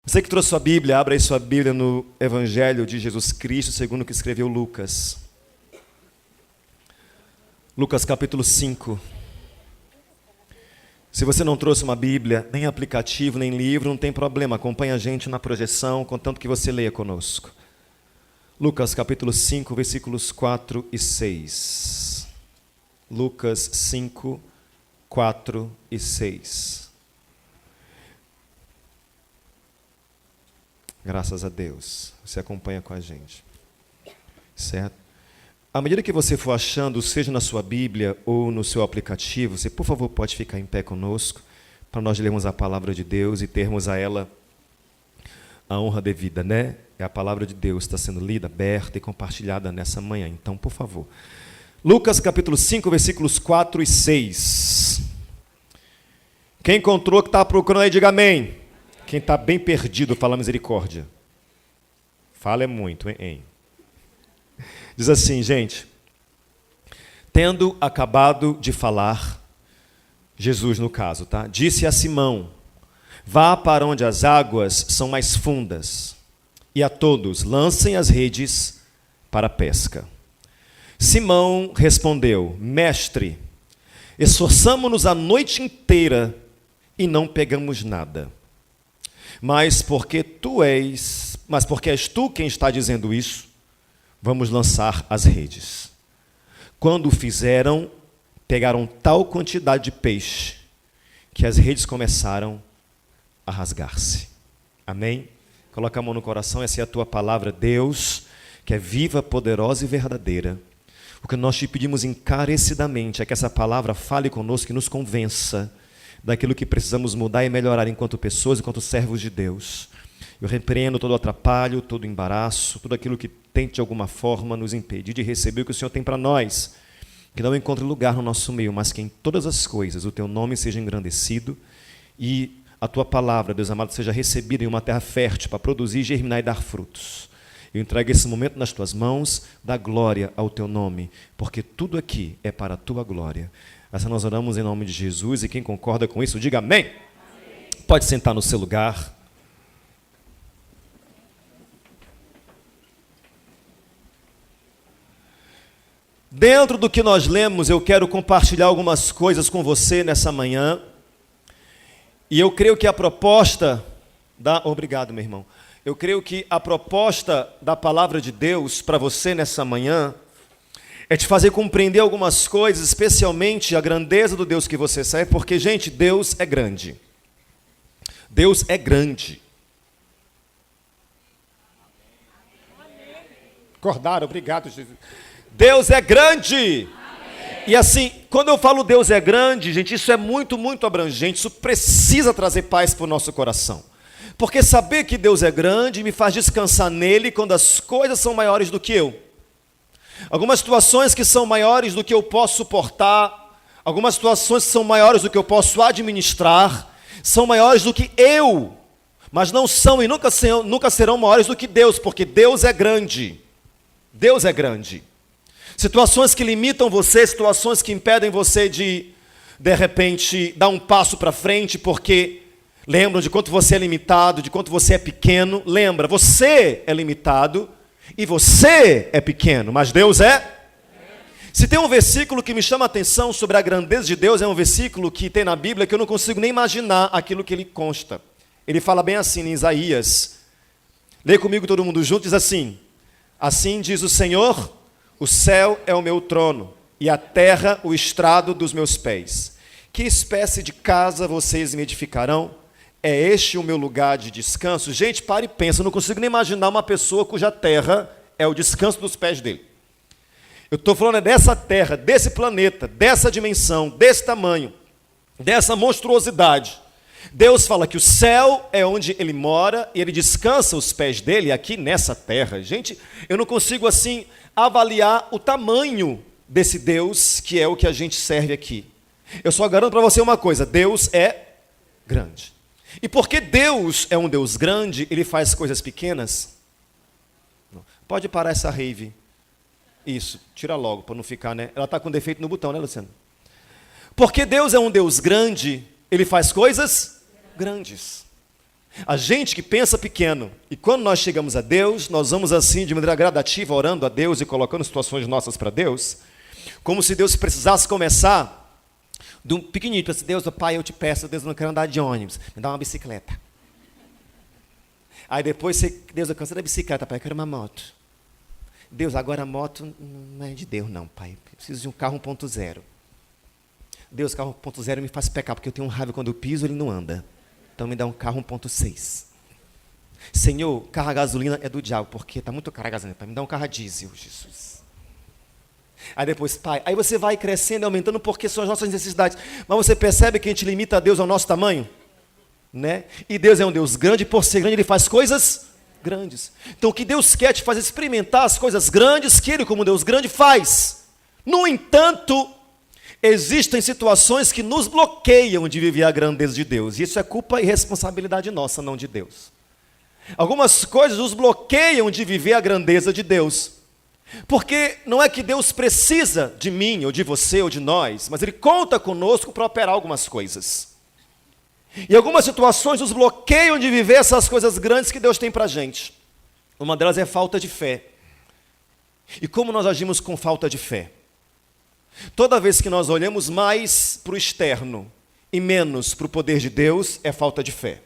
Você que trouxe sua Bíblia, abra aí sua Bíblia no Evangelho de Jesus Cristo, segundo o que escreveu Lucas. Lucas capítulo 5. Se você não trouxe uma Bíblia, nem aplicativo, nem livro, não tem problema, acompanha a gente na projeção, contanto que você leia conosco. Lucas capítulo 5, versículos 4 e 6. Lucas 5, 4 e 6. Graças a Deus, você acompanha com a gente, certo? À medida que você for achando, seja na sua Bíblia ou no seu aplicativo, você, por favor, pode ficar em pé conosco, para nós lermos a palavra de Deus e termos a ela a honra devida, né? É a palavra de Deus que está sendo lida, aberta e compartilhada nessa manhã. Então, por favor. Lucas capítulo 5, versículos 4 e 6. Quem encontrou que está procurando aí, diga amém. Quem está bem perdido, fala misericórdia. Fala é muito, hein? Diz assim, gente. Tendo acabado de falar, Jesus no caso, tá? Disse a Simão, vá para onde as águas são mais fundas, e a todos lancem as redes para a pesca. Simão respondeu, mestre, esforçamo-nos a noite inteira e não pegamos nada. Mas porque és tu quem está dizendo isso, vamos lançar as redes. Quando o fizeram, pegaram tal quantidade de peixe que as redes começaram a rasgar-se. Amém? Coloca a mão no coração, essa é a tua palavra, Deus, que é viva, poderosa e verdadeira. O que nós te pedimos encarecidamente é que essa palavra fale conosco e nos convença daquilo que precisamos mudar e melhorar enquanto pessoas, enquanto servos de Deus. Eu repreendo todo o atrapalho, todo o embaraço, tudo aquilo que tente de alguma forma nos impedir de receber o que o Senhor tem para nós. Que não encontre lugar no nosso meio, mas que em todas as coisas o teu nome seja engrandecido e a tua palavra, Deus amado, seja recebida em uma terra fértil para produzir, germinar e dar frutos. Eu entrego esse momento nas tuas mãos, dá glória ao teu nome, porque tudo aqui é para a tua glória. Assim nós oramos em nome de Jesus, e quem concorda com isso, diga amém. Amém. Pode sentar no seu lugar. Dentro do que nós lemos, eu quero compartilhar algumas coisas com você nessa manhã. E eu creio que a proposta da... Obrigado, meu irmão. Eu creio que a proposta da palavra de Deus para você nessa manhã é te fazer compreender algumas coisas, especialmente a grandeza do Deus que você serve, porque, gente, Deus é grande. Deus é grande. Acordaram, obrigado, Jesus. Deus é grande. E assim, quando eu falo Deus é grande, gente, isso é muito, muito abrangente, isso precisa trazer paz para o nosso coração. Porque saber que Deus é grande me faz descansar nele quando as coisas são maiores do que eu. Algumas situações que são maiores do que eu posso suportar, algumas situações que são maiores do que eu posso administrar, são maiores do que eu, mas não são e nunca serão maiores do que Deus, porque Deus é grande. Deus é grande. Situações que limitam você, situações que impedem você de repente, dar um passo para frente, porque lembram de quanto você é limitado, de quanto você é pequeno. Lembra, você é limitado e você é pequeno, mas Deus é. Se tem um versículo que me chama a atenção sobre a grandeza de Deus, é um versículo que tem na Bíblia que eu não consigo nem imaginar aquilo que ele consta. Ele fala bem assim em Isaías. Lê comigo todo mundo junto, diz assim: assim diz o Senhor, o céu é o meu trono e a terra o estrado dos meus pés. Que espécie de casa vocês me edificarão? É este o meu lugar de descanso? Gente, para e pensa, eu não consigo nem imaginar uma pessoa cuja terra é o descanso dos pés dele. Eu estou falando dessa terra, desse planeta, dessa dimensão, desse tamanho, dessa monstruosidade. Deus fala que o céu é onde ele mora e ele descansa os pés dele aqui nessa terra. Gente, eu não consigo assim avaliar o tamanho desse Deus que é o que a gente serve aqui. Eu só garanto para você uma coisa: Deus é grande. E porque Deus é um Deus grande, ele faz coisas pequenas. Pode parar essa rave. Isso, tira logo para não ficar, né? Ela está com defeito no botão, né, Luciano? Porque Deus é um Deus grande, ele faz coisas grandes. A gente que pensa pequeno, e quando nós chegamos a Deus, nós vamos assim, de maneira gradativa, orando a Deus e colocando situações nossas para Deus, como se Deus precisasse começar de um pequenininho, para Deus, pai, eu te peço, Deus, eu não quero andar de ônibus, me dá uma bicicleta. Aí depois, Deus, eu cansei da bicicleta, pai, eu quero uma moto. Deus, agora a moto não é de Deus não, pai, eu preciso de um carro 1.0. Deus, carro 1.0 me faz pecar, porque eu tenho um raiva quando eu piso, ele não anda. Então me dá um carro 1.6. Senhor, carro a gasolina é do diabo, porque está muito caro a gasolina. Me dá um carro a diesel, Jesus. Aí depois, pai, aí você vai crescendo e aumentando porque são as nossas necessidades. Mas você percebe que a gente limita a Deus ao nosso tamanho? Né? E Deus é um Deus grande, por ser grande, Ele faz coisas grandes. Então o que Deus quer te fazer experimentar as coisas grandes que Ele, como Deus grande, faz. No entanto, existem situações que nos bloqueiam de viver a grandeza de Deus. E isso é culpa e responsabilidade nossa, não de Deus. Algumas coisas nos bloqueiam de viver a grandeza de Deus. Porque não é que Deus precisa de mim, ou de você, ou de nós, mas Ele conta conosco para operar algumas coisas. E algumas situações nos bloqueiam de viver essas coisas grandes que Deus tem para a gente. Uma delas é falta de fé. E como nós agimos com falta de fé? Toda vez que nós olhamos mais para o externo e menos para o poder de Deus, é falta de fé.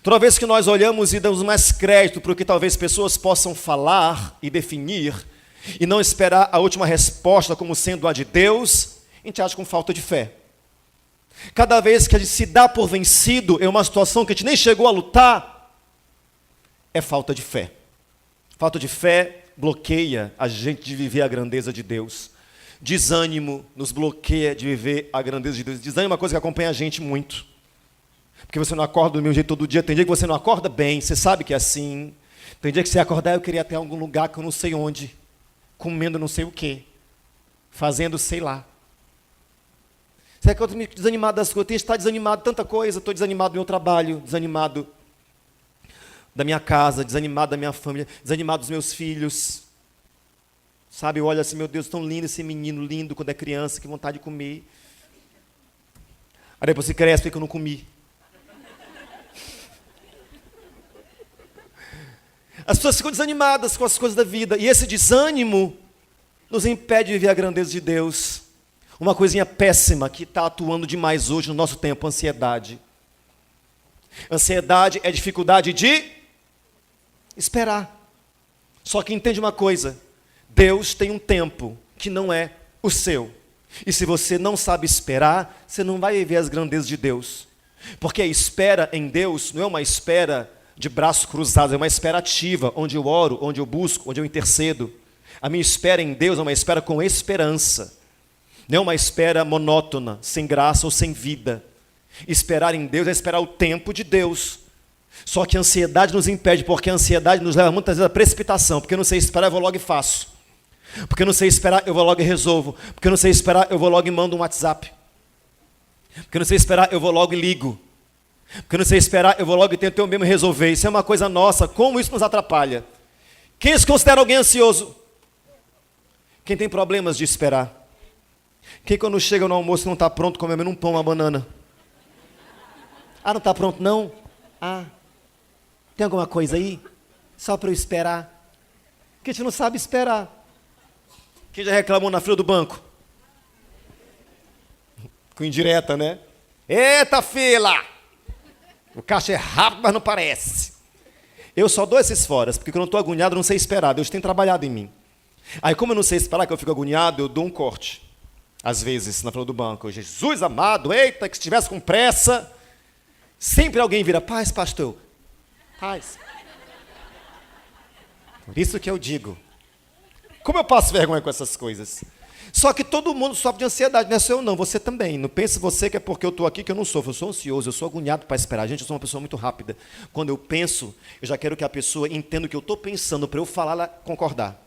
Toda vez que nós olhamos e damos mais crédito para o que talvez pessoas possam falar e definir, e não esperar a última resposta como sendo a de Deus, a gente age com falta de fé. Cada vez que a gente se dá por vencido em uma situação que a gente nem chegou a lutar, é falta de fé. Falta de fé bloqueia a gente de viver a grandeza de Deus. Desânimo nos bloqueia de viver a grandeza de Deus. Desânimo é uma coisa que acompanha a gente muito. Porque você não acorda do mesmo jeito todo dia. Tem dia que você não acorda bem, você sabe que é assim. Tem dia que você acordar, eu queria ter algum lugar que eu não sei onde, comendo não sei o quê, fazendo sei lá. Será que eu estou desanimado das coisas? Eu tenho que estar desanimado de tanta coisa. Estou desanimado do meu trabalho, desanimado da minha casa, desanimado da minha família, desanimado dos meus filhos. Sabe, eu olho assim, meu Deus, tão lindo esse menino, lindo quando é criança, que vontade de comer. Aí depois você cresce, porque eu não comi. As pessoas ficam desanimadas com as coisas da vida, e esse desânimo nos impede de viver a grandeza de Deus. Uma coisinha péssima que está atuando demais hoje no nosso tempo, ansiedade. Ansiedade é dificuldade de esperar. Só que entende uma coisa, Deus tem um tempo que não é o seu. E se você não sabe esperar, você não vai viver as grandezas de Deus. Porque a espera em Deus não é uma espera de braços cruzados, é uma espera ativa, onde eu oro, onde eu busco, onde eu intercedo. A minha espera em Deus é uma espera com esperança. Não é uma espera monótona, sem graça ou sem vida. Esperar em Deus é esperar o tempo de Deus. Só que a ansiedade nos impede, porque a ansiedade nos leva muitas vezes à precipitação. Porque eu não sei esperar, eu vou logo e faço. Porque eu não sei esperar, eu vou logo e resolvo. Porque eu não sei esperar, eu vou logo e mando um WhatsApp. Porque eu não sei esperar, eu vou logo e ligo. Porque eu não sei esperar, eu vou logo e tento eu mesmo resolver. Isso é uma coisa nossa, como isso nos atrapalha. Quem se considera alguém ansioso? Quem tem problemas de esperar. Quem quando chega no almoço não está pronto, come um pão, uma banana. Ah, não está pronto não? Ah, tem alguma coisa aí? Só para eu esperar. Porque a gente não sabe esperar. Quem já reclamou na fila do banco? Com indireta, né? Eita fila! O caixa é rápido, mas não parece. Eu só dou esses foras, porque quando eu estou agoniado, eu não sei esperar. Deus tem trabalhado em mim. Aí, como eu não sei esperar, que eu fico agoniado, eu dou um corte. Às vezes, na fila do banco. Jesus amado, eita, que se estivesse com pressa. Sempre alguém vira, paz, pastor. Paz. Por isso que eu digo. Como eu passo vergonha com essas coisas? Só que todo mundo sofre de ansiedade, não é só eu não, você também. Não pense você que é porque eu estou aqui que eu não sofro. Eu sou ansioso, eu sou agoniado para esperar. Gente, eu sou uma pessoa muito rápida. Quando eu penso, eu já quero que a pessoa entenda o que eu estou pensando para eu falar, ela concordar.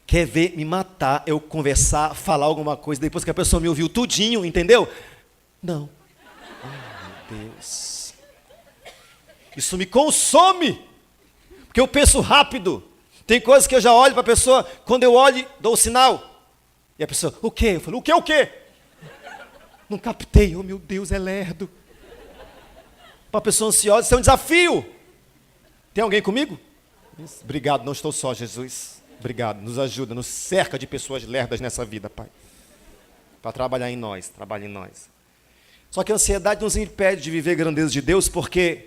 Quer ver me matar, eu conversar, falar alguma coisa, depois que a pessoa me ouviu tudinho, entendeu? Não. Ai, meu Deus. Isso me consome, porque eu penso rápido. Tem coisas que eu já olho para a pessoa, quando eu olho, dou o sinal. E a pessoa, o quê? Eu falo, o quê? Não captei, oh meu Deus, é lerdo. Uma pessoa ansiosa, isso é um desafio. Tem alguém comigo? Isso. Obrigado, não estou só, Jesus. Obrigado, nos ajuda, nos cerca de pessoas lerdas nessa vida, Pai. Para trabalhar em nós, trabalha em nós. Só que a ansiedade nos impede de viver a grandeza de Deus, porque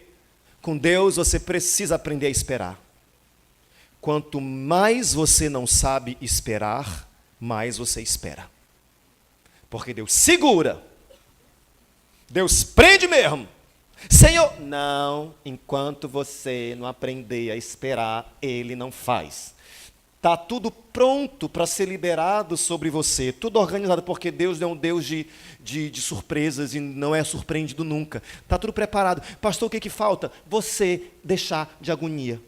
com Deus você precisa aprender a esperar. Quanto mais você não sabe esperar, mais você espera. Porque Deus segura. Deus prende mesmo. Senhor, não, enquanto você não aprender a esperar, Ele não faz. Está tudo pronto para ser liberado sobre você, tudo organizado, porque Deus é um Deus de surpresas e não é surpreendido nunca. Está tudo preparado. Pastor, o que falta? Você deixar de agonia.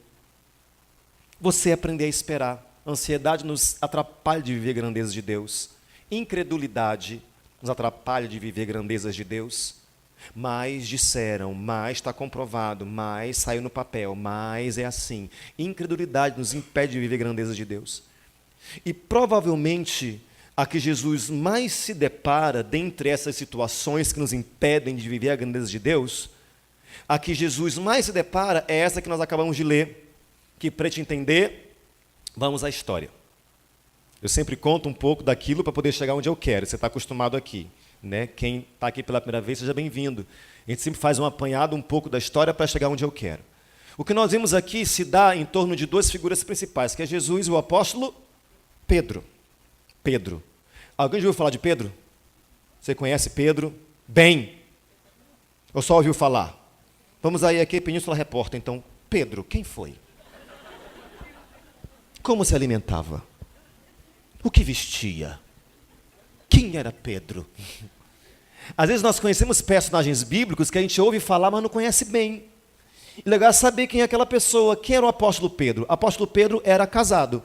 Você aprender a esperar. A ansiedade nos atrapalha de viver a grandeza de Deus. Incredulidade nos atrapalha de viver grandezas de Deus. Mais disseram, mais está comprovado, mais saiu no papel, mais é assim. Incredulidade nos impede de viver a grandeza de Deus. E provavelmente a que Jesus mais se depara dentre essas situações que nos impedem de viver a grandeza de Deus, a que Jesus mais se depara é essa que nós acabamos de ler, que para te entender, vamos à história. Eu sempre conto um pouco daquilo para poder chegar onde eu quero, você está acostumado aqui. Né? Quem está aqui pela primeira vez, seja bem-vindo. A gente sempre faz um apanhado um pouco da história para chegar onde eu quero. O que nós vimos aqui se dá em torno de duas figuras principais, que é Jesus e o apóstolo Pedro. Pedro. Alguém já ouviu falar de Pedro? Você conhece Pedro? Bem. Ou só ouviu falar? Vamos aí aqui, Península Repórter. Então, Pedro, quem foi? Como se alimentava? O que vestia? Quem era Pedro? Às vezes nós conhecemos personagens bíblicos que a gente ouve falar, mas não conhece bem. E legal é saber quem é aquela pessoa. Quem era o apóstolo Pedro? O apóstolo Pedro era casado.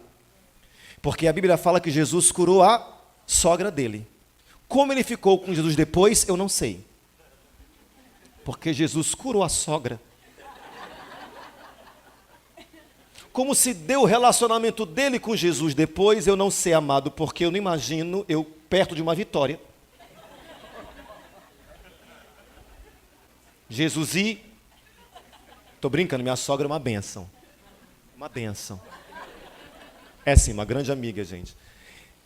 Porque a Bíblia fala que Jesus curou a sogra dele. Como ele ficou com Jesus depois, eu não sei. Porque Jesus curou a sogra. Como se deu o relacionamento dele com Jesus depois, eu não sei, amado, porque eu não imagino eu perto de uma vitória. Jesus e... Estou brincando, minha sogra é uma bênção. Uma bênção. É sim, uma grande amiga, gente.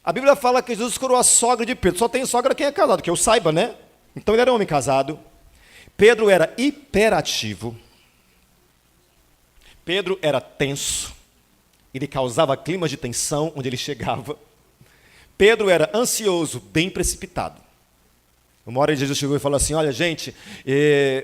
A Bíblia fala que Jesus curou a sogra de Pedro. Só tem sogra quem é casado, que eu saiba, né? Então ele era um homem casado. Pedro era hiperativo. Pedro era tenso, ele causava climas de tensão onde ele chegava. Pedro era ansioso, bem precipitado. Uma hora Jesus chegou e falou assim, olha gente,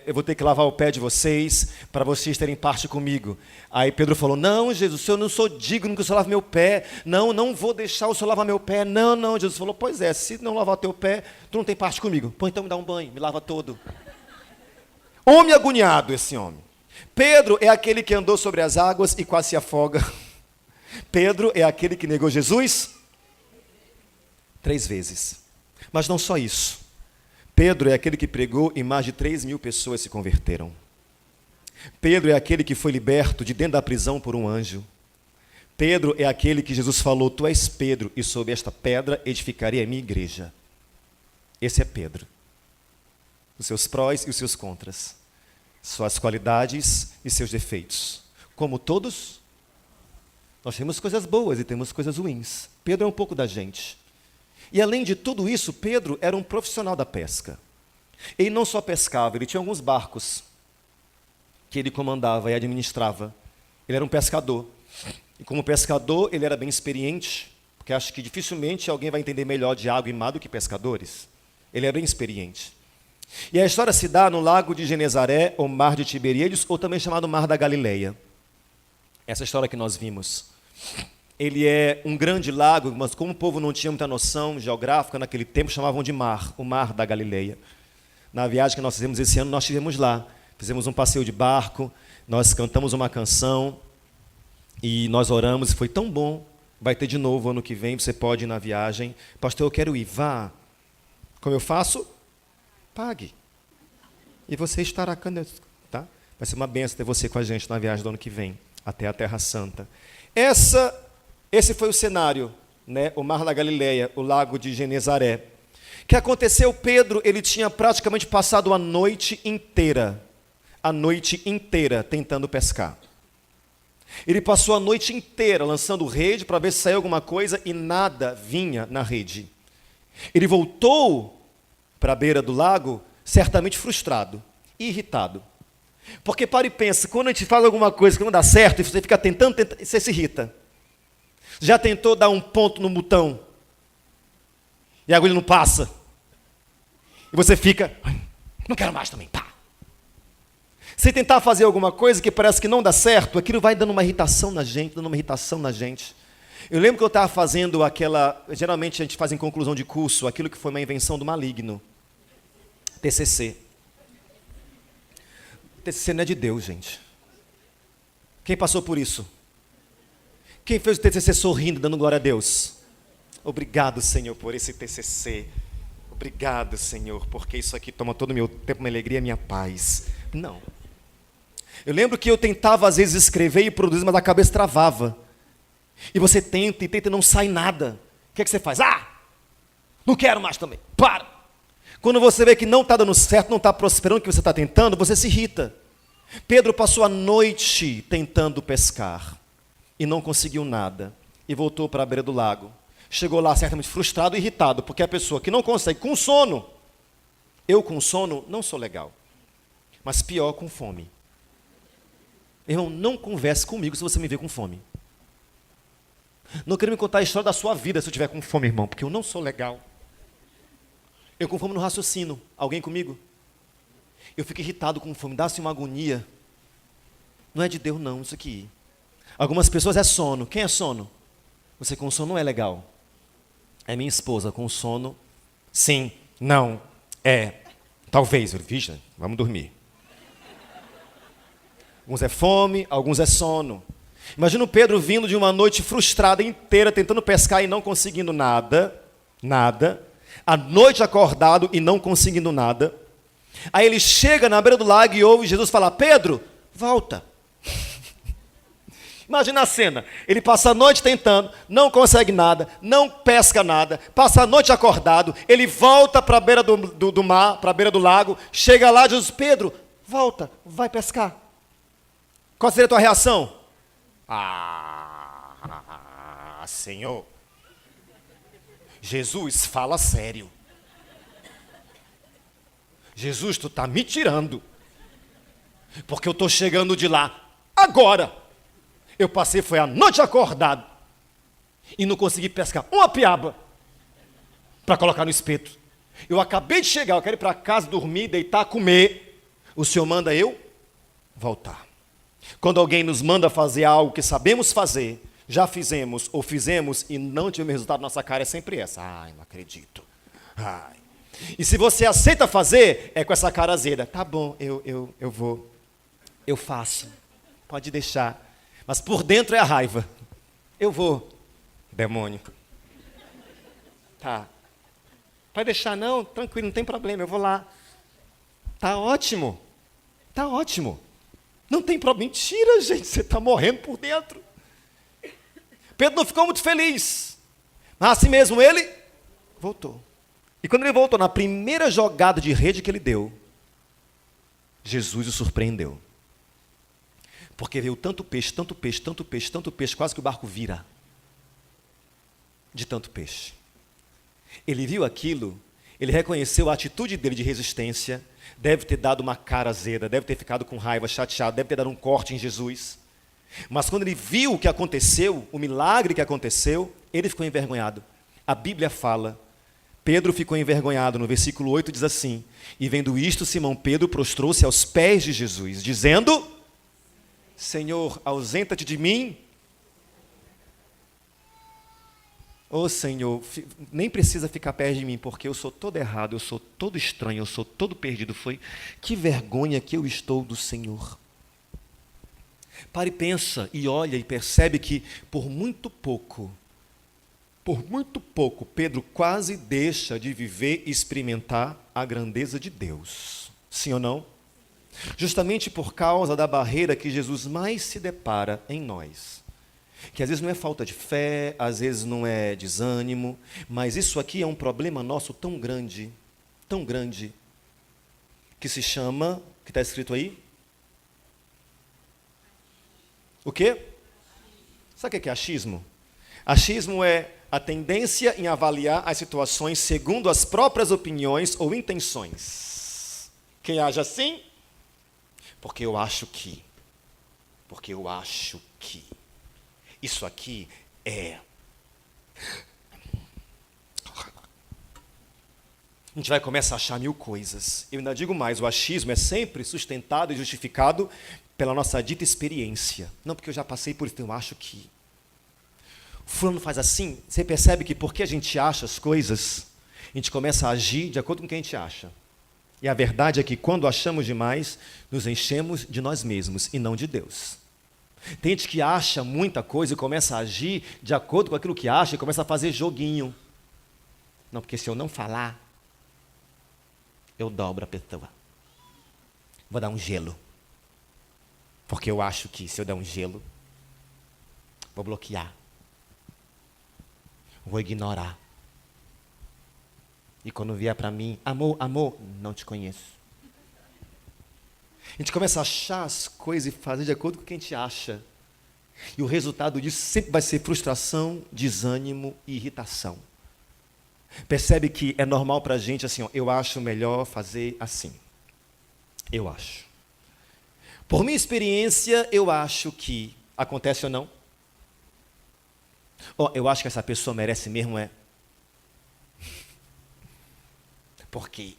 eu vou ter que lavar o pé de vocês, para vocês terem parte comigo. Aí Pedro falou, não Jesus, eu não sou digno que o Senhor lave meu pé, não vou deixar o Senhor lavar meu pé, não. Jesus falou, pois é, se não lavar teu pé, tu não tem parte comigo. Pô, então me dá um banho, me lava todo. Homem agoniado esse homem. Pedro é aquele que andou sobre as águas e quase se afoga. Pedro é aquele que negou Jesus 3 vezes. Mas não só isso. Pedro é aquele que pregou e mais de 3.000 pessoas se converteram. Pedro é aquele que foi liberto de dentro da prisão por um anjo. Pedro é aquele que Jesus falou, tu és Pedro e sobre esta pedra edificarei a minha igreja. Esse é Pedro. Os seus prós e os seus contras. Suas qualidades e seus defeitos. Como todos, nós temos coisas boas e temos coisas ruins. Pedro é um pouco da gente. E além de tudo isso, Pedro era um profissional da pesca. Ele não só pescava, ele tinha alguns barcos que ele comandava e administrava. Ele era um pescador. E como pescador, ele era bem experiente, porque acho que dificilmente alguém vai entender melhor de água e mar do que pescadores. Ele era bem experiente. E a história se dá no lago de Genezaré, ou mar de Tiberíades, ou também chamado mar da Galileia. Essa história que nós vimos. Ele é um grande lago, mas como o povo não tinha muita noção geográfica naquele tempo, chamavam de mar, o mar da Galileia. Na viagem que nós fizemos esse ano, nós estivemos lá. Fizemos um passeio de barco, nós cantamos uma canção e nós oramos, e foi tão bom. Vai ter de novo ano que vem, você pode ir na viagem. Pastor, eu quero ir, vá. Como eu faço? Pague. E você estará, tá? Vai ser uma benção ter você com a gente na viagem do ano que vem, até a Terra Santa. Esse foi o cenário, né? O Mar da Galileia, o lago de Genezaré. O que aconteceu? Pedro, ele tinha praticamente passado a noite inteira a noite inteira tentando pescar. Ele passou a noite inteira lançando rede para ver se saía alguma coisa e nada vinha na rede. Ele voltou para a beira do lago, certamente frustrado e irritado. Porque para e pensa, quando a gente faz alguma coisa que não dá certo, e você fica tentando, você se irrita. Já tentou dar um ponto no botão e a agulha não passa? E você fica, não quero mais também, pá. Se tentar fazer alguma coisa que parece que não dá certo, aquilo vai dando uma irritação na gente, Eu lembro que eu estava fazendo geralmente a gente faz em conclusão de curso, aquilo que foi uma invenção do maligno. TCC. TCC não é de Deus, gente. Quem passou por isso? Quem fez o TCC sorrindo, dando glória a Deus? Obrigado, Senhor, por esse TCC. Obrigado, Senhor, porque isso aqui toma todo o meu tempo, minha alegria, minha paz. Não. Eu lembro que eu tentava, às vezes, escrever e produzir, mas a cabeça travava. E você tenta e não sai nada. O que é que você faz? Não quero mais também. Para! Quando você vê que não está dando certo, não está prosperando o que você está tentando, você se irrita. Pedro passou a noite tentando pescar e não conseguiu nada. E voltou para a beira do lago. Chegou lá certamente frustrado e irritado, porque a pessoa que não consegue, com sono, eu com sono não sou legal, mas pior com fome. Irmão, não converse comigo se você me vê com fome. Não quero me contar a história da sua vida se eu estiver com fome, irmão, porque eu não sou legal. Eu com fome no raciocínio. Alguém comigo? Eu fico irritado com fome, dá-se uma agonia. Não é de Deus não, isso aqui. Algumas pessoas é sono. Quem é sono? Você com sono não é legal. É minha esposa com sono. Sim, não, talvez. Vixe, vamos dormir. Alguns é fome, alguns é sono. Imagina o Pedro vindo de uma noite frustrada inteira, tentando pescar e não conseguindo nada. A noite acordado e não conseguindo nada. Aí ele chega na beira do lago e ouve Jesus falar, Pedro, volta. Imagina a cena, ele passa a noite tentando, não consegue nada, não pesca nada, passa a noite acordado, ele volta para a beira do mar, para a beira do lago, chega lá e diz, Pedro, volta, vai pescar. Qual seria a tua reação? Senhor, Jesus, fala sério. Jesus, tu está me tirando, porque eu estou chegando de lá agora. Eu passei, foi a noite acordado, e não consegui pescar uma piaba para colocar no espeto. Eu acabei de chegar, eu quero ir para casa, dormir, deitar, comer. O Senhor manda eu voltar. Quando alguém nos manda fazer algo que sabemos fazer, já fizemos ou fizemos e não tivemos resultado, nossa cara é sempre essa. Não acredito. E se você aceita fazer, é com essa cara azeda. Tá bom, eu vou. Eu faço. Pode deixar. Mas por dentro é a raiva. Eu vou. Demônio. Tá. Pode deixar, não, tranquilo, não tem problema, eu vou lá. Tá ótimo. Tá ótimo. Não tem problema. Mentira, gente, você está morrendo por dentro. Pedro não ficou muito feliz. Mas assim mesmo ele voltou. E quando ele voltou, na primeira jogada de rede que ele deu, Jesus o surpreendeu. Porque veio tanto peixe, quase que o barco vira. De tanto peixe. Ele viu aquilo, ele reconheceu a atitude dele de resistência, deve ter dado uma cara azeda, deve ter ficado com raiva, chateado, deve ter dado um corte em Jesus. Mas quando ele viu o que aconteceu, o milagre que aconteceu, ele ficou envergonhado. A Bíblia fala, Pedro ficou envergonhado, no versículo 8 diz assim, e vendo isto, Simão Pedro prostrou-se aos pés de Jesus, dizendo, Senhor, ausenta-te de mim. Senhor, nem precisa ficar perto de mim, porque eu sou todo errado, eu sou todo estranho, eu sou todo perdido. Que vergonha que eu estou do Senhor. Pare e pensa, e olha e percebe que por muito pouco, Pedro quase deixa de viver e experimentar a grandeza de Deus. Sim ou não? Justamente por causa da barreira que Jesus mais se depara em nós. Que às vezes não é falta de fé, às vezes não é desânimo, mas isso aqui é um problema nosso tão grande, que se chama, que está escrito aí, O quê? Sabe o que é achismo? Achismo é a tendência em avaliar as situações segundo as próprias opiniões ou intenções. Quem age assim? Porque eu acho que. Porque eu acho que. Isso aqui é. A gente vai começar a achar mil coisas. Eu ainda digo mais, o achismo é sempre sustentado e justificado pela nossa dita experiência. Não porque eu já passei por isso, então eu acho que. O fulano faz assim, você percebe que porque a gente acha as coisas, a gente começa a agir de acordo com o que a gente acha. E a verdade é que quando achamos demais, nos enchemos de nós mesmos e não de Deus. Tem gente que acha muita coisa e começa a agir de acordo com aquilo que acha e começa a fazer joguinho. Não, porque se eu não falar, eu dobro a pessoa. Vou dar um gelo. Porque eu acho que se eu der um gelo, vou bloquear. Vou ignorar. E quando vier para mim, amor, amor, não te conheço. A gente começa a achar as coisas e fazer de acordo com o que a gente acha. E o resultado disso sempre vai ser frustração, desânimo e irritação. Percebe que é normal para a gente assim, ó, eu acho melhor fazer assim. Eu acho. Por minha experiência, eu acho que acontece ou não? Ó, eu acho que essa pessoa merece mesmo Porque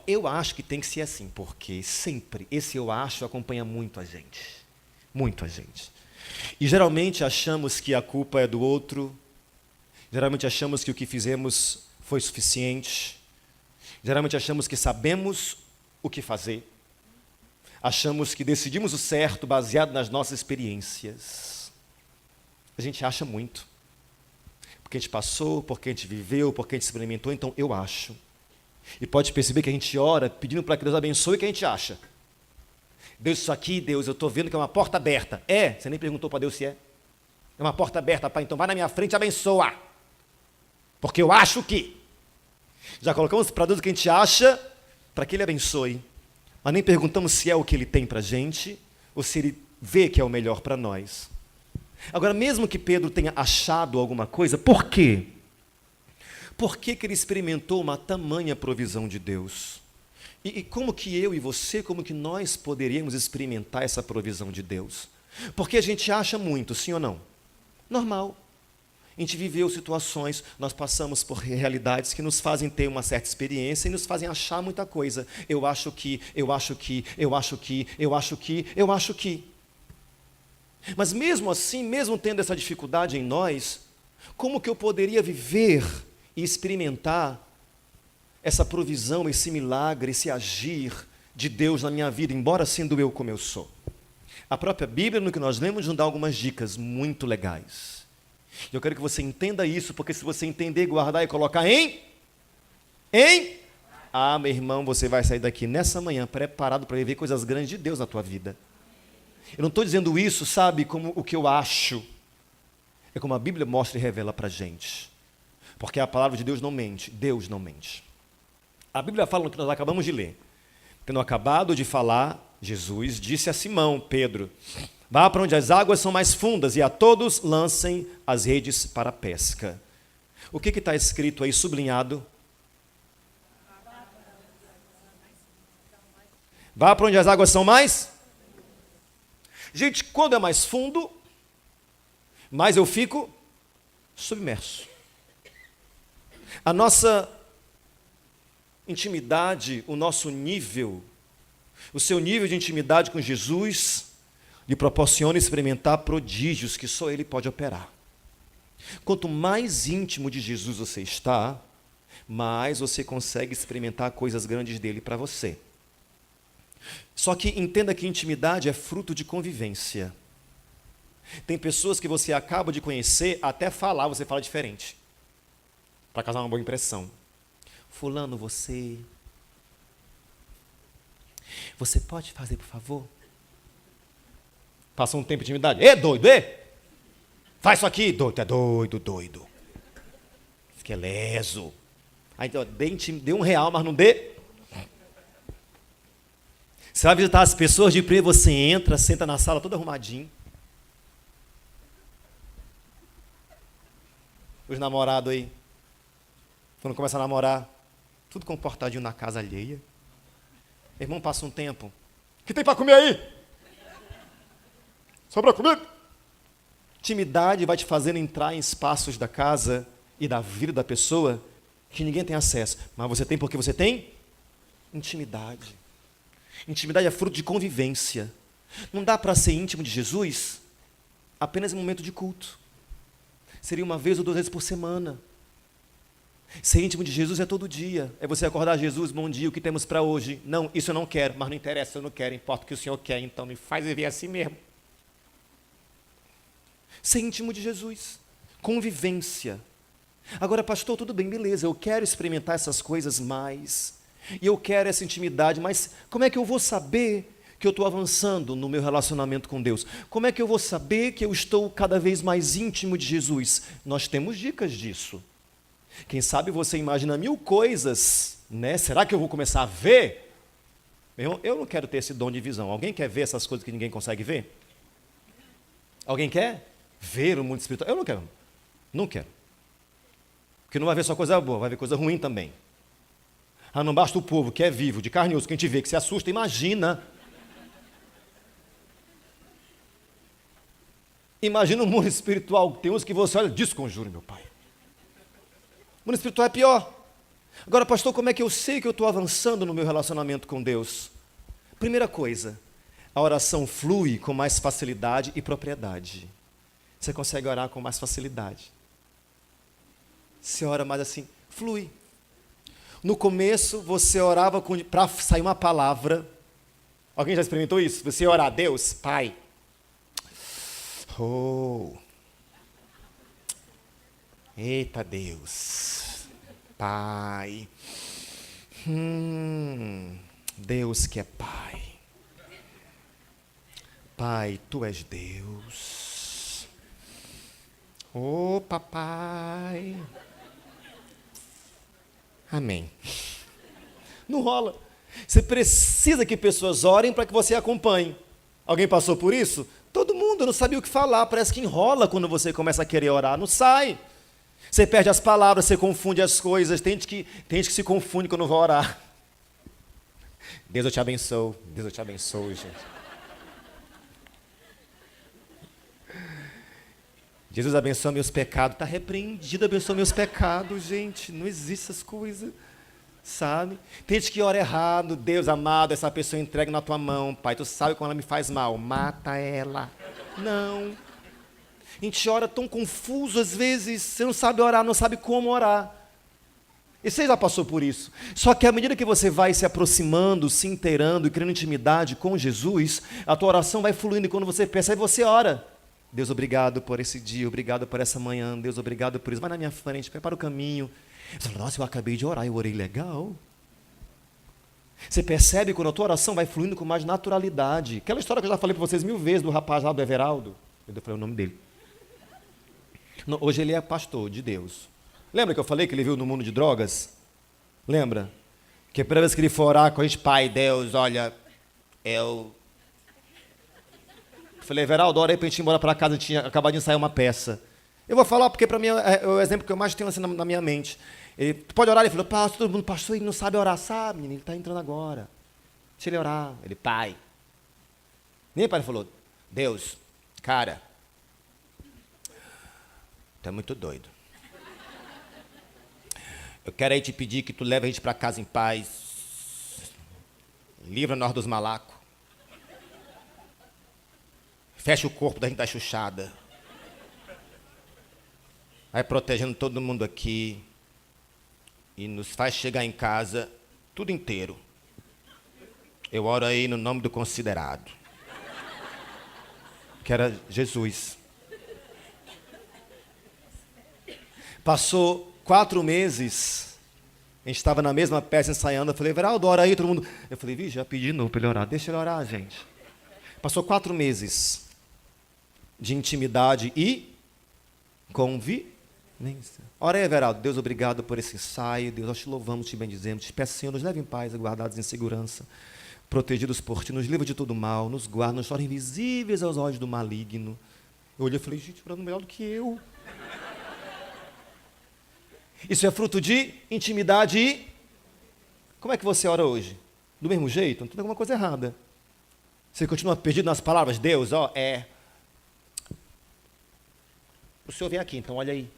eu acho que tem que ser assim, porque sempre esse eu acho acompanha muito a gente. Muito a gente. E geralmente achamos que a culpa é do outro, geralmente achamos que o que fizemos foi suficiente, geralmente achamos que sabemos o que fazer, achamos que decidimos o certo baseado nas nossas experiências. A gente acha muito. Porque a gente passou, porque a gente viveu, porque a gente experimentou, então eu acho. E pode perceber que a gente ora pedindo para que Deus abençoe o que a gente acha. Deus, isso aqui, Deus, eu estou vendo que é uma porta aberta. É? Você nem perguntou para Deus se é. É uma porta aberta, pai, então vai na minha frente e abençoa. Porque eu acho que. Já colocamos para Deus o que a gente acha, para que Ele abençoe. Mas nem perguntamos se é o que Ele tem para a gente, ou se Ele vê que é o melhor para nós. Agora, mesmo que Pedro tenha achado alguma coisa, por quê? Por que ele experimentou uma tamanha provisão de Deus? E como que eu e você, como que nós poderíamos experimentar essa provisão de Deus? Porque a gente acha muito, sim ou não? Normal. A gente viveu situações, nós passamos por realidades que nos fazem ter uma certa experiência e nos fazem achar muita coisa. Eu acho que, eu acho que, eu acho que, eu acho que, eu acho que. Mas mesmo assim, mesmo tendo essa dificuldade em nós, como que eu poderia viver e experimentar essa provisão, esse milagre, esse agir de Deus na minha vida, embora sendo eu como eu sou? A própria Bíblia, no que nós lemos, nos dá algumas dicas muito legais. Eu quero que você entenda isso, porque se você entender, guardar e colocar meu irmão, você vai sair daqui nessa manhã preparado para viver coisas grandes de Deus na tua vida. Eu não estou dizendo isso, sabe, como o que eu acho. É como a Bíblia mostra e revela para a gente. Porque a palavra de Deus não mente. Deus não mente. A Bíblia fala no que nós acabamos de ler. Tendo acabado de falar, Jesus disse a Simão, Pedro, vá para onde as águas são mais fundas e a todos lancem as redes para a pesca. O que está escrito aí, sublinhado? Vá para onde as águas são mais... Gente, quando é mais fundo, mais eu fico submerso. A nossa intimidade, o nosso nível, o seu nível de intimidade com Jesus, lhe proporciona experimentar prodígios que só Ele pode operar. Quanto mais íntimo de Jesus você está, mais você consegue experimentar coisas grandes dele para você. Só que entenda que intimidade é fruto de convivência. Tem pessoas que você acaba de conhecer, até falar você fala diferente, para causar uma boa impressão. Fulano, você pode fazer, por favor? Passou um tempo de intimidade. Doido, faz isso aqui, doido, é doido. Fica leso. Aí dê R$1, mas não dê. Você vai visitar as pessoas de primeiro, você entra, senta na sala todo arrumadinho. Os namorados aí, quando começa a namorar, tudo comportadinho na casa alheia. Irmão, passa um tempo. O que tem para comer aí? Sobra comida? Intimidade vai te fazendo entrar em espaços da casa e da vida da pessoa que ninguém tem acesso. Mas você tem porque você tem intimidade. Intimidade é fruto de convivência. Não dá para ser íntimo de Jesus apenas em momento de culto. Seria uma vez ou 2 vezes por semana. Ser íntimo de Jesus é todo dia. É você acordar, Jesus, bom dia, o que temos para hoje? Não, isso eu não quero, mas não interessa, eu não quero, importa o que o Senhor quer, então me faz viver assim mesmo. Ser íntimo de Jesus. Convivência. Agora, pastor, tudo bem, beleza, eu quero experimentar essas coisas mais. E eu quero essa intimidade, mas como é que eu vou saber que eu estou avançando no meu relacionamento com Deus? Como é que eu vou saber que eu estou cada vez mais íntimo de Jesus? Nós temos dicas disso. Quem sabe você imagina 1000 coisas, né? Será que eu vou começar a ver? Meu irmão, eu não quero ter esse dom de visão. Alguém quer ver essas coisas que ninguém consegue ver? Alguém quer ver o mundo espiritual? Eu não quero. Não quero. Porque não vai ver só coisa boa, vai ver coisa ruim também. Ah, não basta o povo que é vivo, de carne e osso, que a gente vê, que se assusta, imagina. Imagina o mundo espiritual, tem uns que você olha, desconjure, meu pai. O mundo espiritual é pior. Agora, pastor, como é que eu sei que eu estou avançando no meu relacionamento com Deus? Primeira coisa, a oração flui com mais facilidade e propriedade. Você consegue orar com mais facilidade. Você ora mais assim, flui. No começo, você orava para sair uma palavra. Alguém já experimentou isso? Você orar a Deus, Pai. Oh. Eita Deus. Pai. Deus que é Pai. Pai, Tu és Deus. Oh, papai. Amém. Não rola. Você precisa que pessoas orem para que você acompanhe. Alguém passou por isso? Todo mundo não sabia o que falar. Parece que enrola quando você começa a querer orar. Não sai. Você perde as palavras, você confunde as coisas. Tem gente que se confunde quando vai orar. Deus eu te abençoo. Deus eu te abençoo, gente. Jesus abençoa meus pecados. Está repreendido, abençoa meus pecados, gente. Não existe essas coisas, sabe? Tem gente que ora errado. Deus amado, essa pessoa entrega na tua mão. Pai, tu sabe como ela me faz mal. Mata ela. Não. A gente ora tão confuso às vezes. Você não sabe orar, não sabe como orar. E você já passou por isso. Só que à medida que você vai se aproximando, se inteirando e criando intimidade com Jesus, a tua oração vai fluindo. E quando você percebe, você ora. Deus, obrigado por esse dia, obrigado por essa manhã, Deus, obrigado por isso. Vai na minha frente, prepara o caminho. Você fala, nossa, eu acabei de orar, eu orei legal. Você percebe quando a tua oração vai fluindo com mais naturalidade. Aquela história que eu já falei para vocês 1000 vezes do rapaz lá do Everaldo. Eu falei o nome dele. Não, hoje ele é pastor de Deus. Lembra que eu falei que ele viu no mundo de drogas? Lembra? Que a primeira vez que ele for orar com a gente, Pai, Deus, olha, eu falei, Everaldo, ora aí para a gente ir embora para casa, tinha acabado de ensaiar uma peça. Eu vou falar porque para mim é o exemplo que eu mais tenho assim na minha mente. Ele pode orar? Ele falou, pastor, todo mundo, pastor, ele não sabe orar, sabe, menino, ele está entrando agora. Deixa ele orar. Ele, Pai. Nem o pai falou, Deus, cara, tu é muito doido. Eu quero aí te pedir que tu leve a gente para casa em paz. Livra nós dos malacos. Fecha o corpo da gente da chuchada. Vai protegendo todo mundo aqui. E nos faz chegar em casa tudo inteiro. Eu oro aí no nome do considerado. Que era Jesus. Passou 4 meses. A gente estava na mesma peça ensaiando. Eu falei, Everaldo, ora aí, todo mundo. Eu falei, vi, já pedi de novo para ele orar. Deixa ele orar, gente. Passou 4 meses de intimidade e convivência. Ora aí, Everaldo, Deus, obrigado por esse ensaio. Deus, nós te louvamos, te bendizemos. Te peço, Senhor, nos leve em paz, guardados em segurança. protegidos por ti, nos livra de todo mal, nos guarda, nos torna invisíveis aos olhos do maligno. Eu olhei e falei, gente, orando melhor do que eu. Isso é fruto de intimidade e... Como é que você ora hoje? Do mesmo jeito? Não tem alguma coisa errada. Você continua perdido nas palavras, Deus, o senhor vem aqui, então olha aí.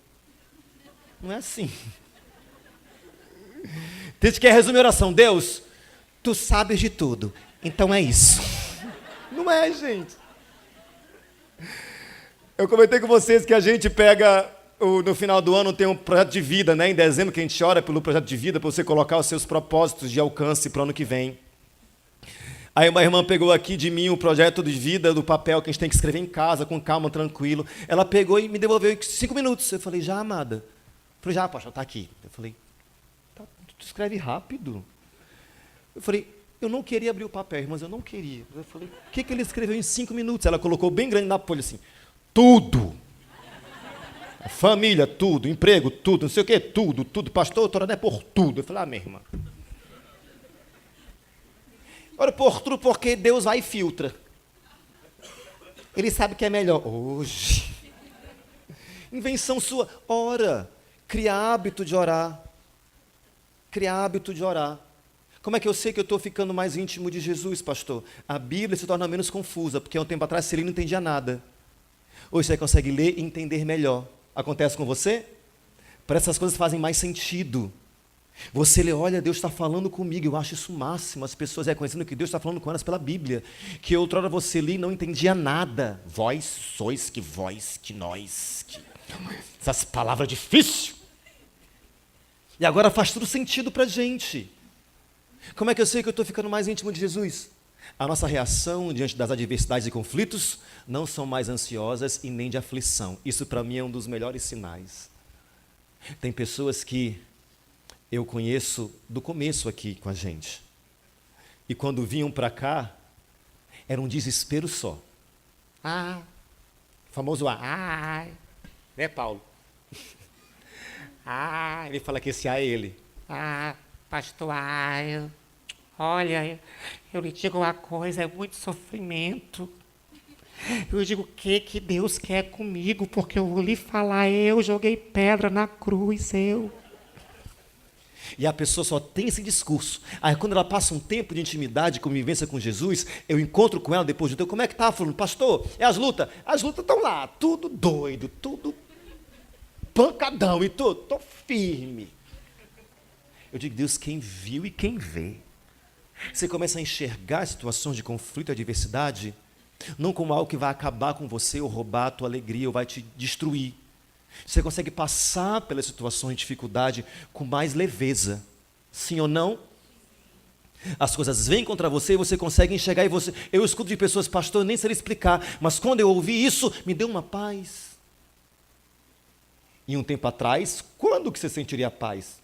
Não é assim. Tem gente que quer resumir a oração, Deus, tu sabes de tudo, então é isso. Não é, gente. Eu comentei com vocês que a gente pega, no final do ano tem um projeto de vida, né? Em dezembro que a gente ora pelo projeto de vida, para você colocar os seus propósitos de alcance para o ano que vem. Aí uma irmã pegou aqui de mim o projeto de vida do papel que a gente tem que escrever em casa, com calma, tranquilo. Ela pegou e me devolveu em 5 minutos. Eu falei, já, amada? Eu falei, já, pastor, está aqui. Eu falei, tá, tu escreve rápido. Eu falei, eu não queria abrir o papel, irmãs, eu não queria. Eu falei, o que ele escreveu em 5 minutos? Ela colocou bem grande na folha assim, tudo. Família, tudo. Emprego, tudo. Não sei o quê, tudo. Pastor, eu estou orando por tudo. Eu falei, minha irmã. Ora por tudo porque Deus vai e filtra. Ele sabe que é melhor. Hoje. Invenção sua. Ora. Cria hábito de orar. Cria hábito de orar. Como é que eu sei que eu estou ficando mais íntimo de Jesus, pastor? A Bíblia se torna menos confusa, porque há um tempo atrás você não entendia nada. Hoje você consegue ler e entender melhor. Acontece com você? Parece que essas coisas fazem mais sentido. Você lê, olha, Deus está falando comigo, eu acho isso o máximo, as pessoas reconhecendo que Deus está falando com elas pela Bíblia, que outrora você li e não entendia nada. Vós sois que vós, que nós, que... Essas palavras difíceis. E agora faz tudo sentido para a gente. Como é que eu sei que eu estou ficando mais íntimo de Jesus? A nossa reação diante das adversidades e conflitos não são mais ansiosas e nem de aflição. Isso para mim é um dos melhores sinais. Tem pessoas que eu conheço do começo aqui com a gente. E quando vinham para cá, era um desespero só. Famoso né, Paulo? Ele fala que esse é ele. Pastor, olha, eu lhe digo uma coisa, é muito sofrimento. Eu digo, o que Deus quer comigo? Porque eu vou lhe falar, eu joguei pedra na cruz, E a pessoa só tem esse discurso. Aí quando ela passa um tempo de intimidade, convivência com Jesus, eu encontro com ela depois de um tempo, como é que tá, falando, pastor, as lutas estão lá, tudo doido, tudo pancadão e tudo, estou firme. Eu digo, Deus, quem viu e quem vê. Você começa a enxergar situações de conflito e adversidade, não como algo que vai acabar com você, ou roubar a tua alegria, ou vai te destruir. Você consegue passar pelas situações de dificuldade com mais leveza. Sim ou não? As coisas vêm contra você e você consegue enxergar. Eu escuto de pessoas, pastor, eu nem sei explicar, mas quando eu ouvi isso, me deu uma paz. E um tempo atrás, quando que você sentiria paz?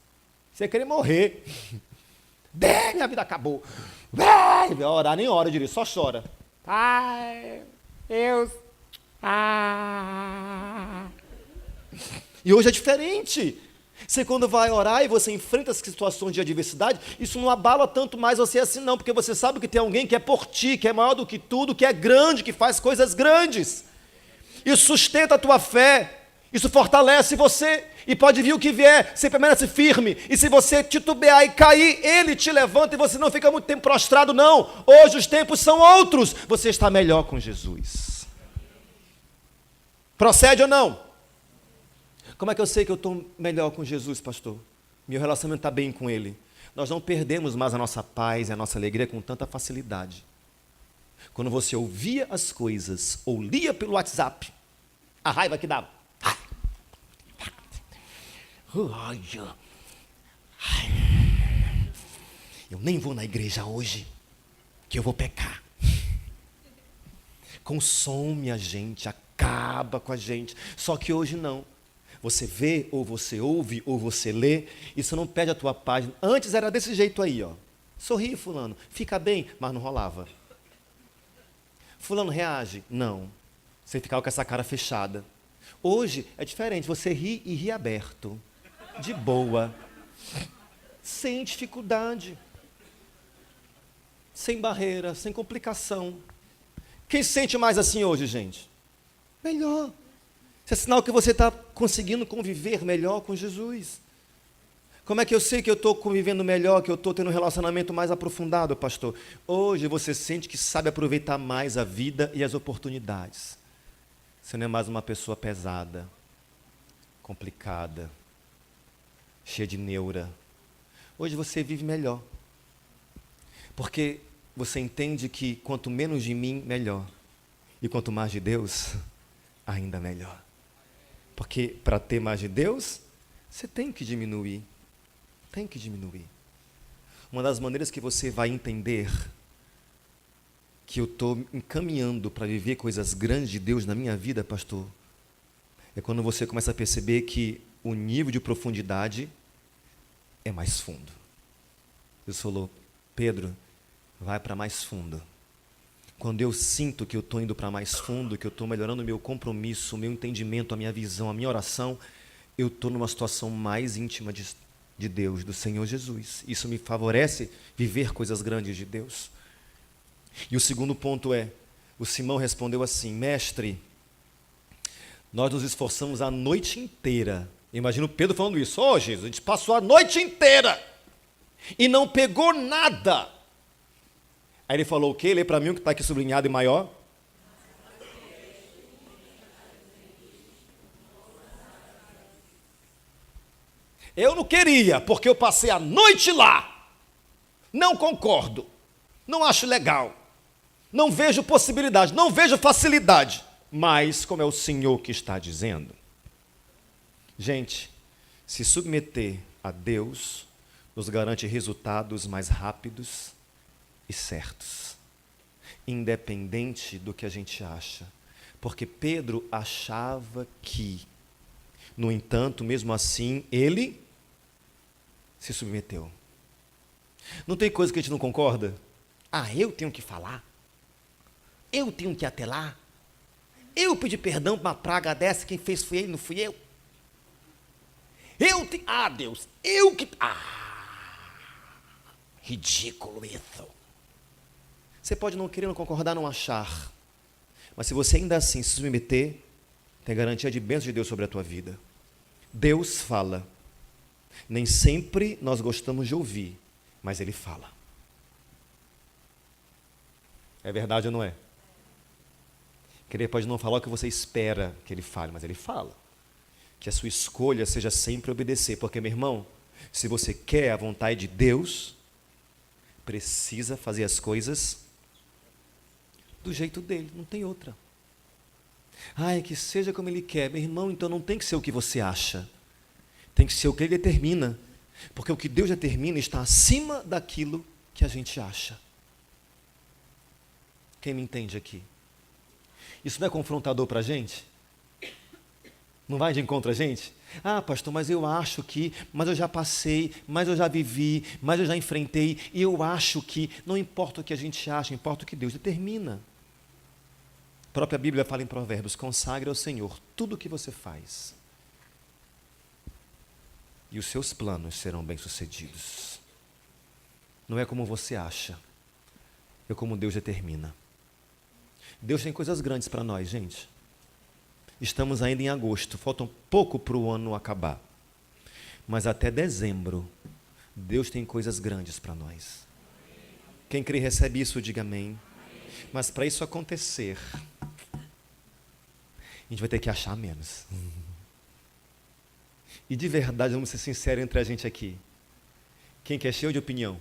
Você ia querer morrer. Minha vida acabou. Vai orar, nem ora direito, só chora. Deus. E hoje é diferente. Você quando vai orar e você enfrenta as situações de adversidade, isso não abala tanto mais você assim não, porque você sabe que tem alguém que é por ti, que é maior do que tudo, que é grande, que faz coisas grandes. Isso sustenta a tua fé, isso fortalece você, e pode vir o que vier, você permanece firme, e se você titubear e cair, Ele te levanta e você não fica muito tempo prostrado, não. Hoje os tempos são outros, você está melhor com Jesus. Procede ou não? Como é que eu sei que eu estou melhor com Jesus, pastor? Meu relacionamento está bem com Ele. Nós não perdemos mais a nossa paz e a nossa alegria com tanta facilidade. Quando você ouvia as coisas, ou lia pelo WhatsApp, a raiva que dava. Eu nem vou na igreja hoje, que eu vou pecar. Consome a gente, acaba com a gente. Só que hoje não. Você vê, ou você ouve, ou você lê, isso não perde a tua paz. Antes era desse jeito aí, ó. Sorri, fulano, fica bem, mas não rolava. Fulano reage? Não. Você ficava com essa cara fechada. Hoje é diferente, você ri e ri aberto. De boa. Sem dificuldade. sem barreira, sem complicação. Quem se sente mais assim hoje, gente? Melhor. Isso é sinal que você está conseguindo conviver melhor com Jesus. Como é que eu sei que eu estou convivendo melhor, que eu estou tendo um relacionamento mais aprofundado, pastor? Hoje você sente que sabe aproveitar mais a vida e as oportunidades. Você não é mais uma pessoa pesada, complicada, cheia de neura. Hoje você vive melhor. Porque você entende que quanto menos de mim, melhor. E quanto mais de Deus, ainda melhor. Porque para ter mais de Deus, você tem que diminuir. Tem que diminuir. Uma das maneiras que você vai entender que eu estou encaminhando para viver coisas grandes de Deus na minha vida, pastor, é quando você começa a perceber que o nível de profundidade é mais fundo. Deus falou, Pedro, vai para mais fundo. Quando eu sinto que eu estou indo para mais fundo, que eu estou melhorando o meu compromisso, o meu entendimento, a minha visão, a minha oração, eu estou numa situação mais íntima de Deus, do Senhor Jesus. Isso me favorece viver coisas grandes de Deus. E o segundo ponto é, o Simão respondeu assim, mestre, nós nos esforçamos a noite inteira. Imagina o Pedro falando isso, Jesus, a gente passou a noite inteira e não pegou nada. Aí ele falou o quê? Lê para mim o que está aqui sublinhado em maior. Eu não queria, porque eu passei a noite lá. Não concordo. Não acho legal. Não vejo possibilidade, não vejo facilidade. Mas, como é o Senhor que está dizendo, gente, se submeter a Deus nos garante resultados mais rápidos e certos, independente do que a gente acha. Porque Pedro achava que, no entanto, mesmo assim, ele se submeteu. Não tem coisa que a gente não concorda? Ah, eu tenho que falar? Eu tenho que apelar? Eu pedi perdão para uma praga dessa, quem fez foi ele, não fui eu? Ah, Deus, eu que... ridículo isso. Você pode não querer, não concordar, não achar. Mas se você ainda assim se submeter, tem garantia de bênção de Deus sobre a tua vida. Deus fala. Nem sempre nós gostamos de ouvir, mas Ele fala. É verdade ou não é? Ele pode não falar o que você espera que Ele fale, mas Ele fala. Que a sua escolha seja sempre obedecer. Porque, meu irmão, se você quer a vontade de Deus, precisa fazer as coisas do jeito dele, não tem outra. É que seja como Ele quer. Meu irmão, então não tem que ser o que você acha. Tem que ser o que Ele determina. Porque o que Deus determina está acima daquilo que a gente acha. Quem me entende aqui? Isso não é confrontador para a gente? Não vai de encontro a gente? Ah, pastor, mas eu acho que, mas eu já passei, mas eu já vivi, mas eu já enfrentei, e eu acho que, não importa o que a gente acha, importa o que Deus determina. A própria Bíblia fala em Provérbios, consagre ao Senhor tudo o que você faz, e os seus planos serão bem-sucedidos. Não é como você acha, é como Deus determina. Deus tem coisas grandes para nós, gente. Estamos ainda em agosto, falta um pouco para o ano acabar. Mas até dezembro, Deus tem coisas grandes para nós. Quem crê recebe isso, diga amém. Mas para isso acontecer, a gente vai ter que achar menos. E de verdade, vamos ser sinceros entre a gente aqui. Quem que é cheio de opinião?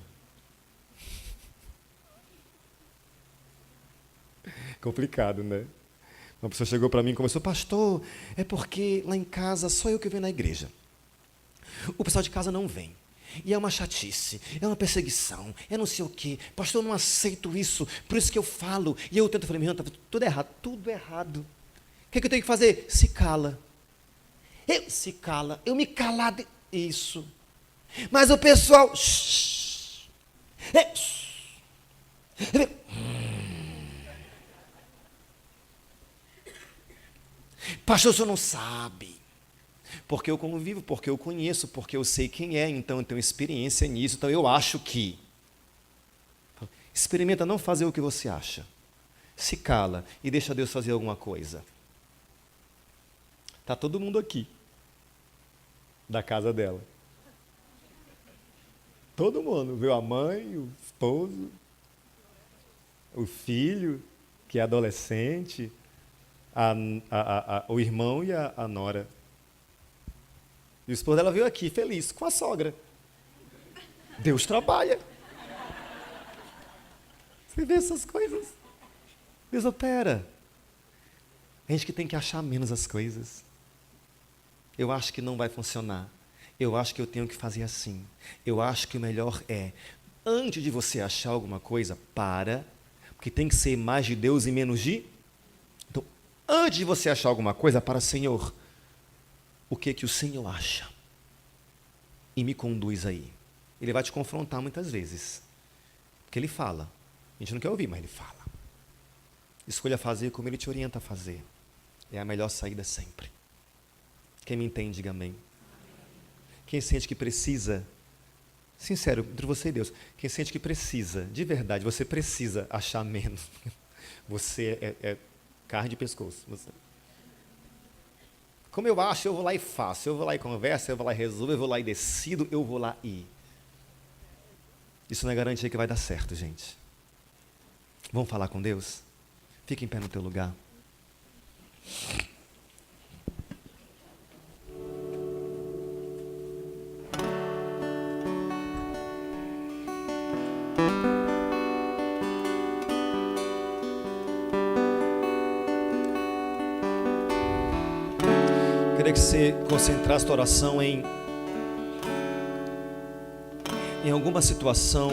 Complicado, né? Uma pessoa chegou para mim e começou, pastor, é porque lá em casa só eu que venho na igreja. O pessoal de casa não vem. E é uma chatice, é uma perseguição, é não sei o quê. Pastor, eu não aceito isso, por isso que eu falo. E eu tento falar, meu irmão, está tudo errado, tudo errado. O que eu tenho que fazer? Se cala. Se cala, eu me calar de... Isso. Mas o pessoal... Pastor, o senhor não sabe. Porque eu convivo, porque eu conheço, porque eu sei quem é, então eu tenho experiência nisso, então eu acho que... Experimenta não fazer o que você acha. Se cala e deixa Deus fazer alguma coisa. Está todo mundo aqui, da casa dela. Todo mundo, viu? A mãe, o esposo, o filho, que é adolescente, o irmão e a nora. E o esposo dela veio aqui, feliz, com a sogra. Deus trabalha. Você vê essas coisas? Deus opera. A gente que tem que achar menos as coisas. Eu acho que não vai funcionar. Eu acho que eu tenho que fazer assim. Eu acho que o melhor é, antes de você achar alguma coisa, porque tem que ser mais de Deus e menos de... Então, antes de você achar alguma coisa, Senhor, o que o Senhor acha? E me conduz aí. Ele vai te confrontar muitas vezes. Porque Ele fala. A gente não quer ouvir, mas Ele fala. Escolha fazer como Ele te orienta a fazer. É a melhor saída sempre. Quem me entende, diga amém. Quem sente que precisa, sincero, entre você e Deus, quem sente que precisa, de verdade, você precisa achar menos. Você é carne de pescoço. Como eu acho, eu vou lá e faço. Eu vou lá e converso, eu vou lá e resolvo, eu vou lá e decido, eu vou lá e... Isso não é garantia que vai dar certo, gente. Vamos falar com Deus? Fica em pé no teu lugar. Queria que você concentrasse a tua oração em alguma situação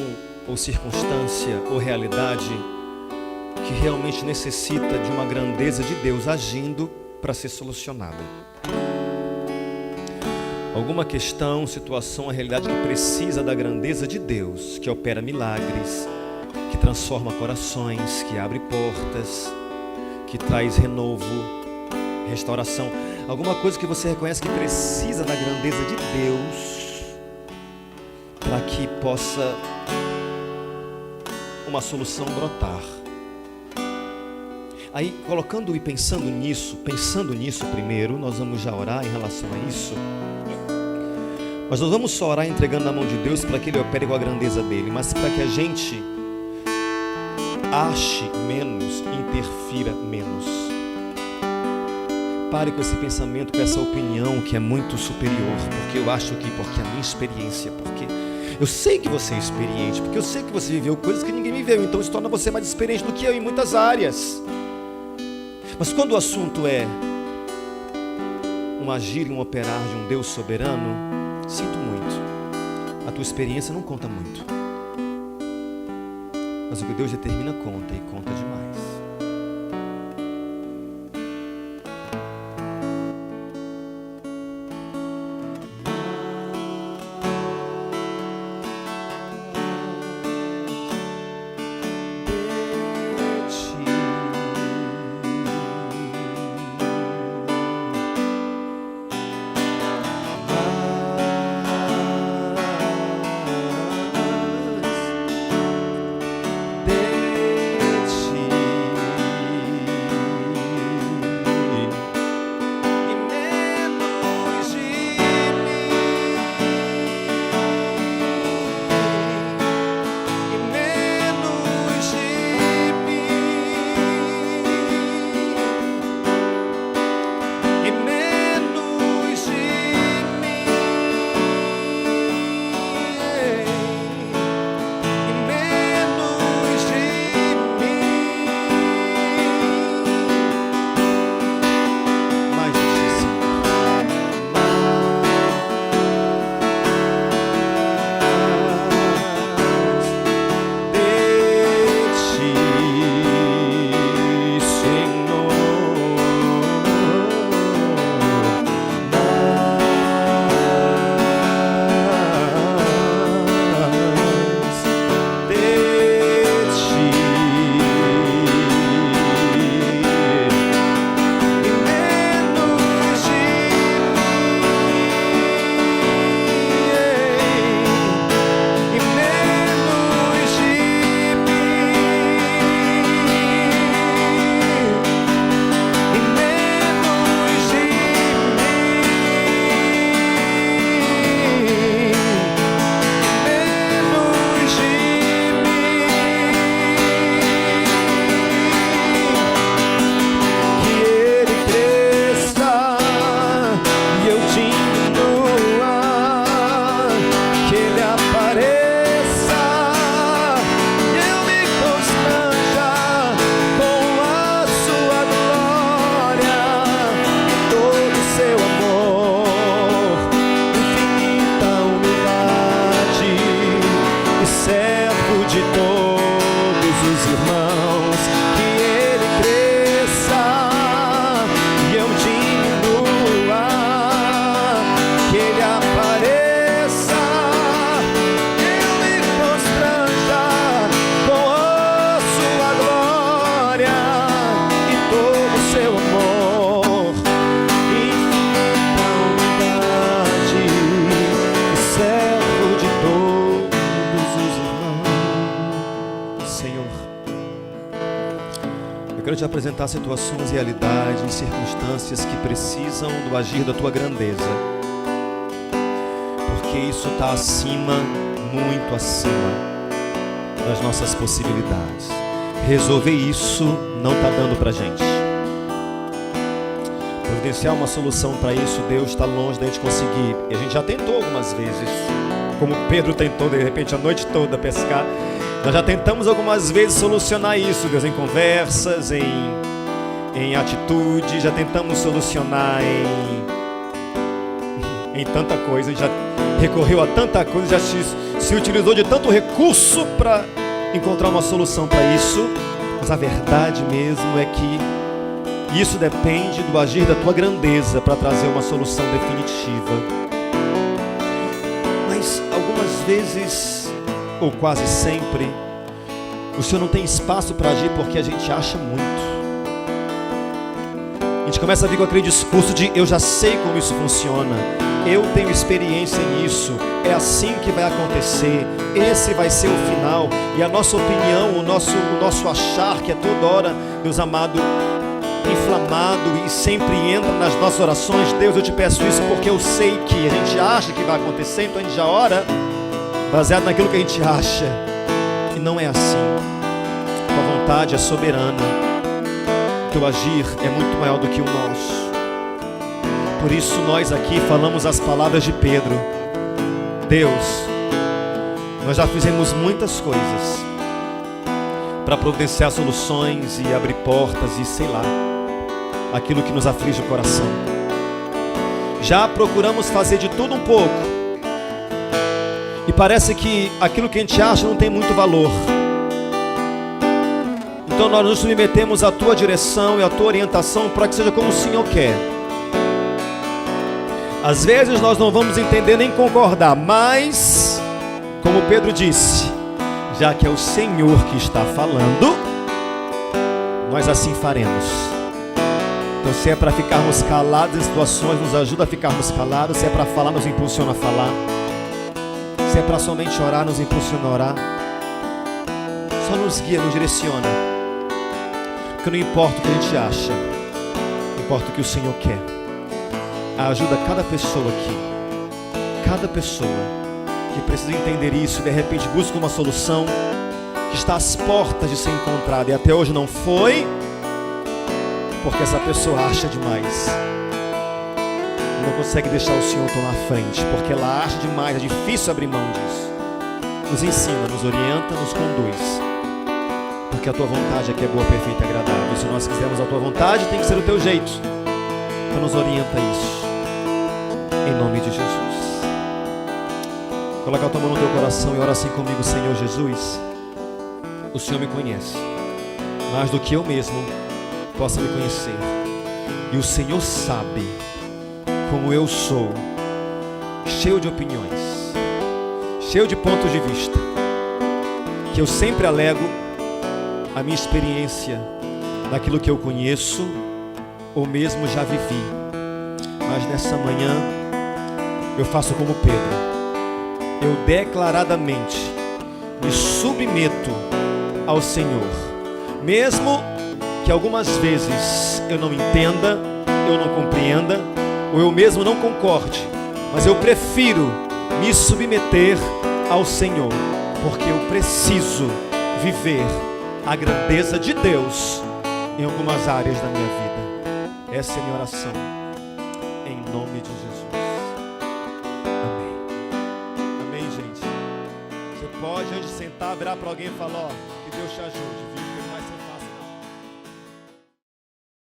ou circunstância ou realidade que realmente necessita de uma grandeza de Deus agindo para ser solucionada. Alguma questão, situação, realidade que precisa da grandeza de Deus, que opera milagres, que transforma corações, que abre portas, que traz renovo, restauração. Alguma coisa que você reconhece que precisa da grandeza de Deus para que possa uma solução brotar. Aí, colocando e pensando nisso primeiro, nós vamos já orar em relação a isso. Mas nós vamos só orar entregando na mão de Deus para que Ele opere com a grandeza dEle, mas para que a gente ache menos, interfira menos. Pare com esse pensamento, com essa opinião que é muito superior, porque eu acho que, porque a minha experiência, porque eu sei que você é experiente, porque eu sei que você viveu coisas que ninguém viveu, então isso torna você mais experiente do que eu em muitas áreas. Mas quando o assunto é um agir e um operar de um Deus soberano, sinto muito, a tua experiência não conta muito, mas o que Deus determina conta, e conta demais. te apresentar situações, realidades, circunstâncias que precisam do agir da tua grandeza. Porque isso está acima, muito acima das nossas possibilidades. Resolver isso não está dando para a gente. Providenciar uma solução para isso, Deus está longe da gente conseguir. E a gente já tentou algumas vezes, como Pedro tentou de repente a noite toda pescar. Nós já tentamos algumas vezes solucionar isso, Deus, em conversas, em atitude, já tentamos solucionar em tanta coisa, já recorreu a tanta coisa, já se utilizou de tanto recurso para encontrar uma solução para isso. Mas a verdade mesmo é que isso depende do agir da tua grandeza para trazer uma solução definitiva. Mas algumas vezes, ou quase sempre, o Senhor não tem espaço para agir porque a gente acha muito. A gente começa a vir com aquele discurso de eu já sei como isso funciona, eu tenho experiência nisso, é assim que vai acontecer, esse vai ser o final. E a nossa opinião, o nosso achar, que é toda hora, Deus amado, inflamado e sempre entra nas nossas orações. Deus, eu te peço isso porque eu sei que a gente acha que vai acontecer, então a gente já ora baseado naquilo que a gente acha. E não é assim. Tua vontade é soberana, teu agir é muito maior do que o nosso. Por isso nós aqui falamos as palavras de Pedro. Deus, nós já fizemos muitas coisas para providenciar soluções e abrir portas e sei lá, aquilo que nos aflige o coração. Já procuramos fazer de tudo um pouco e parece que aquilo que a gente acha não tem muito valor. Então nós nos submetemos à tua direção e à tua orientação para que seja como o Senhor quer. Às vezes nós não vamos entender nem concordar, mas, como Pedro disse, já que é o Senhor que está falando, nós assim faremos. Então, se é para ficarmos calados em situações, nos ajuda a ficarmos calados. Se é para falar, nos impulsiona a falar. Se é para somente orar, nos impulsiona a orar. Só nos guia, nos direciona. Porque não importa o que a gente acha, importa o que o Senhor quer. Ajuda cada pessoa aqui, cada pessoa que precisa entender isso e de repente busca uma solução que está às portas de ser encontrada e até hoje não foi, porque essa pessoa acha demais, não consegue deixar o Senhor tomar frente, porque ela acha demais, é difícil abrir mão disso. Nos ensina, nos orienta, nos conduz, porque a tua vontade é que é boa, perfeita e agradável. E se nós quisermos a tua vontade, tem que ser o teu jeito. Então nos orienta isso, em nome de Jesus. Coloca a tua mão no teu coração e ora assim comigo. Senhor Jesus, o Senhor me conhece mais do que eu mesmo possa me conhecer, e o Senhor sabe como eu sou, cheio de opiniões, cheio de pontos de vista, que eu sempre alego a minha experiência daquilo que eu conheço ou mesmo já vivi. Mas nessa manhã eu faço como Pedro, eu declaradamente me submeto ao Senhor, mesmo que algumas vezes eu não entenda, eu não compreenda, ou eu mesmo não concorde, mas eu prefiro me submeter ao Senhor, porque eu preciso viver a grandeza de Deus em algumas áreas da minha vida. Essa é a minha oração, em nome de Jesus. Amém. Amém, gente. Você pode, antes de sentar, virar para alguém e falar, ó, que Deus te ajude, viu?